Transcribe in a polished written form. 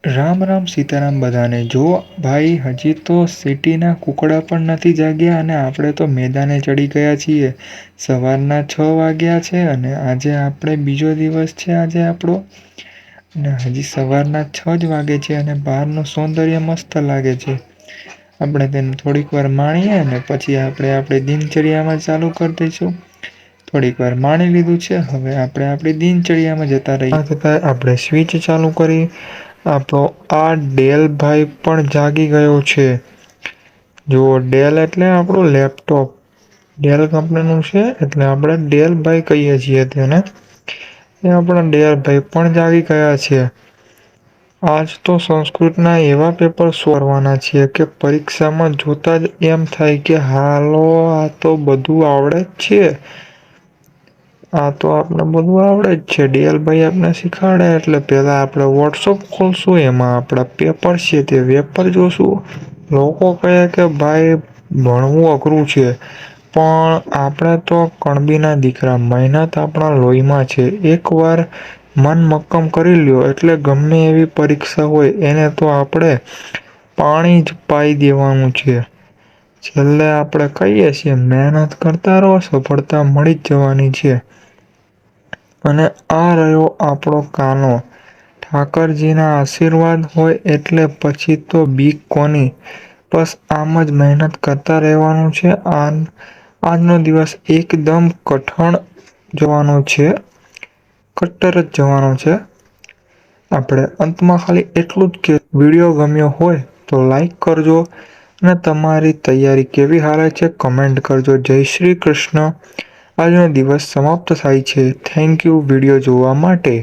રામ રામ સીતારામ બધાને। જો ભાઈ હજી તો સિટીના કુકડા પણ નથી જાગ્યા અને આપણે તો મેદાને ચડી ગયા છીએ। સવારના 6 વાગ્યા છે અને આજે આપણે બીજો દિવસ છે આજે આપણો, અને હજી સવારના 6 જ વાગે છે અને બહારનું સૌંદર્ય મસ્ત લાગે છે। આપણે તેને થોડીક વાર માણીએ અને પછી આપણે આપણી દિનચર્યામાં ચાલુ કરી દઈશું। થોડીક વાર માણી લીધું છે, હવે આપણે આપણી દિનચર્યામાં જતા રહીએ। આપણે સ્વિચ ચાલુ કરી, આપણો આ ડેલ ભાઈ પણ જાગી ગયો છે। જો ડેલ એટલે આપણું લેપટોપ, ડેલ કંપનીનું છે એટલે આપણે ડેલ ભાઈ કહીએ છીએ તેને। એ આપણા ડેલ ભાઈ પણ જાગી ગયા છે। આજ તો સંસ્કૃતના એવા પેપર સોરવાના છીએ કે પરીક્ષામાં જોતા જ એમ થાય કે હાલો આ તો બધું આવડે જ છે। આ તો આપણે બધું આવડે જ છે, ડીએલભાઈ આપણે શીખાડે એટલે પહેલા આપણે વોટ્સઅપ ખોલશું, એમાં આપણા પેપર છે તે પેપર જોશું। લોકો કહે કે ભાઈ ભણવું અઘરું છે, પણ આપણે તો કણબીના દીકરા, મહેનત આપણા લોહીમાં છે। એકવાર મન મક્કમ કરી લ્યો એટલે ગમે એવી પરીક્ષા હોય એને તો આપણે પાણી જ પાઈ દેવાનું છે। છેલ્લે આપણે કહીએ છીએ મહેનત કરતા રહો, સફળતા મળી જ જવાની છે। અને આ રહ્યો આપણો કાનો, ઠાકરજીના આશીર્વાદ હોય એટલે પછી તો બીક કોની। બસ આમ જ મહેનત કરતા રહેવાનું છે। આજનો દિવસ એકદમ કઠણ જવાનો છે, કટ્ટર જ જવાનો છે। આપણે અંતમાં ખાલી એટલું જ કે વિડીયો ગમ્યો હોય તો લાઈક કરજો અને તમારી તૈયારી કેવી હાલે છે કમેન્ટ કરજો। જય શ્રી કૃષ્ણ। આજનો દિવસ સમાપ્ત થાય છે। થેન્ક યુ વિડીયો જોવા માટે।